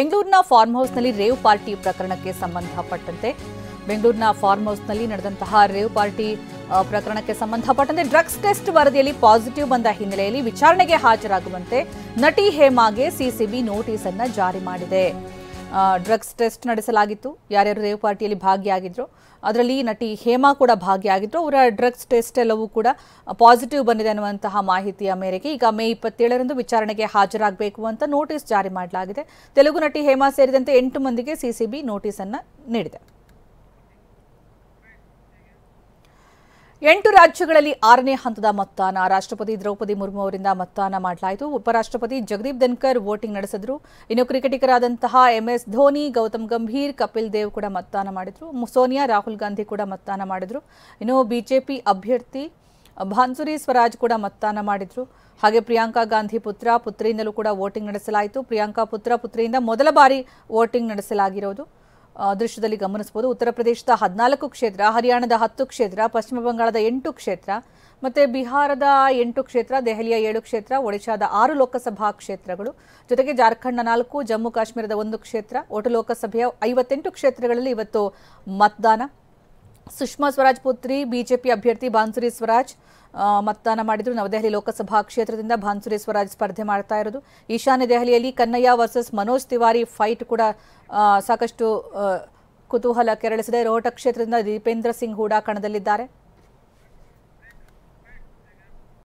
ಬೆಂಗಳೂರಿನ ಫಾರ್ಮ್ ಹೌಸ್ನಲ್ಲಿ rave party ಪ್ರಕರಣಕ್ಕೆ ಸಂಬಂಧಪಟ್ಟಂತೆ ಬೆಂಗಳೂರಿನ ಫಾರ್ಮ್ ಹೌಸ್ನಲ್ಲಿ ನಡೆದಂತಹ ರೇವ್ ಪಾರ್ಟಿ ಪ್ರಕರಣಕ್ಕೆ ಸಂಬಂಧಪಟ್ಟಂತೆ ಡ್ರಗ್ಸ್ ಟೆಸ್ಟ್ ವರದಿಯಲ್ಲಿ ಪಾಸಿಟಿವ್ ಬಂದ ಹಿನ್ನೆಲೆಯಲ್ಲಿ ವಿಚಾರಣೆಗೆ ಹಾಜರಾಗುವಂತೆ ನಟಿ ಹೇಮಾಗೆ ಸಿಸಿಬಿ ನೋಟಿಸ್ ಅನ್ನು ಜಾರಿ ಮಾಡಿದೆ. ಡ್ರಗ್ಸ್ ಟೆಸ್ಟ್ ನಡೆಸಲಾಗಿತ್ತು. ಯಾರ್ಯಾರು ರೇವ್ ಪಾರ್ಟಿಯಲ್ಲಿ ಭಾಗಿಯಾಗಿದ್ರು ಅದರಲ್ಲಿ ನಟಿ ಹೇಮಾ ಕೂಡ ಭಾಗಿಯಾಗಿದ್ರು. ಅವರ ಡ್ರಗ್ಸ್ ಟೆಸ್ಟ್ ಎಲ್ಲವೂ ಕೂಡ ಪಾಸಿಟಿವ್ ಬಂದಿದೆ ಅನ್ನುವಂತಹ ಮಾಹಿತಿಯ ಮೇರೆಗೆ ಈಗ ಮೇ 27ರಂದು ವಿಚಾರಣೆಗೆ ಹಾಜರಾಗಬೇಕು ಅಂತ ನೋಟಿಸ್ ಜಾರಿ ಮಾಡಲಾಗಿದೆ. ತೆಲುಗು ನಟಿ ಹೇಮಾ ಸೇರಿದಂತೆ 8 ಮಂದಿಗೆ ಸಿಸಿಬಿ ನೋಟಿಸ್ ಅನ್ನು ನೀಡಿದೆ. 8 ರಾಜ್ಯಗಳಲ್ಲಿ 6ನೇ ಹಂತದ ಮತದಾನ ರಾಷ್ಟ್ರಪತಿ ದ್ರೌಪದಿ ಮುರ್ಮು ಅವರಿಂದ ಮತದಾನ ಮಾಡಲಾಯಿತು. ಉಪರಾಷ್ಟ್ರಪತಿ ಜಗದೀಪ್ ಧನ್ಕರ್ ವೋಟಿಂಗ್ ನಡೆಸಿದ್ರು. ಇನ್ನು ಕ್ರಿಕೆಟಿಗರಾದಂತಹ MS ಧೋನಿ, ಗೌತಮ್ ಗಂಭೀರ್, ಕಪಿಲ್ ದೇವ್ ಕೂಡ ಮತದಾನ ಮಾಡಿದ್ರು. ಸೋನಿಯಾ, ರಾಹುಲ್ ಗಾಂಧಿ ಕೂಡ ಮತದಾನ ಮಾಡಿದ್ರು. ಇನ್ನು ಬಿಜೆಪಿ ಅಭ್ಯರ್ಥಿ ಭಾನ್ಸುರಿ ಸ್ವರಾಜ್ ಕೂಡ ಮತದಾನ ಮಾಡಿದ್ರು. ಹಾಗೆ ಪ್ರಿಯಾಂಕಾ ಗಾಂಧಿ ಪುತ್ರಿಯಿಂದಲೂ ಕೂಡ ವೋಟಿಂಗ್ ನಡೆಸಲಾಯಿತು. ಪ್ರಿಯಾಂಕಾ ಪುತ್ರಿಯಿಂದ ಮೊದಲ ಬಾರಿ ವೋಟಿಂಗ್ ನಡೆಸಲಾಗಿರೋದು ದೃಶ್ಯದಲ್ಲಿ ಗಮನಿಸಬಹುದು. ಉತ್ತರ ಪ್ರದೇಶದ 14 ಕ್ಷೇತ್ರ, ಹರಿಯಾಣದ 10 ಕ್ಷೇತ್ರ, ಪಶ್ಚಿಮ ಬಂಗಾಳದ 8 ಕ್ಷೇತ್ರ, ಮತ್ತೆ ಬಿಹಾರದ 8 ಕ್ಷೇತ್ರ, ದೆಹಲಿಯ 7 ಕ್ಷೇತ್ರ, ಒಡಿಶಾದ 6 ಲೋಕಸಭಾ ಕ್ಷೇತ್ರಗಳು, ಜೊತೆಗೆ ಜಾರ್ಖಂಡ್ನ 4, ಜಮ್ಮು ಕಾಶ್ಮೀರದ 1 ಕ್ಷೇತ್ರ, ಒಟ್ಟು ಲೋಕಸಭೆಯ 58 ಕ್ಷೇತ್ರಗಳಲ್ಲಿ ಇವತ್ತು ಮತದಾನ. ಸುಷ್ಮಾ ಸ್ವರಾಜ್ ಪುತ್ರಿ ಬಿಜೆಪಿ ಅಭ್ಯರ್ಥಿ ಭಾನ್ಸುರಿ ಸ್ವರಾಜ್ ಮತದಾನ ಮಾಡಿದ್ರು. ನವದೆಹಲಿ ಲೋಕಸಭಾ ಕ್ಷೇತ್ರದಿಂದ ಭಾನ್ಸುರಿ ಸ್ವರಾಜ್ ಸ್ಪರ್ಧೆ ಮಾಡ್ತಾ ಇರೋದು. ಈಶಾನ್ಯ ದೆಹಲಿಯಲ್ಲಿ ಕನ್ನಯ್ಯ ವರ್ಸಸ್ ಮನೋಜ್ ತಿವಾರಿ ಫೈಟ್ ಕೂಡ ಸಾಕಷ್ಟು ಕುತೂಹಲ ಕೆರಳಿಸಿದೆ. ರೋಹಟಕ್ ಕ್ಷೇತ್ರದಿಂದ ದೀಪೇಂದ್ರ ಸಿಂಗ್ ಹೂಡಾ ಕಣದಲ್ಲಿದ್ದಾರೆ.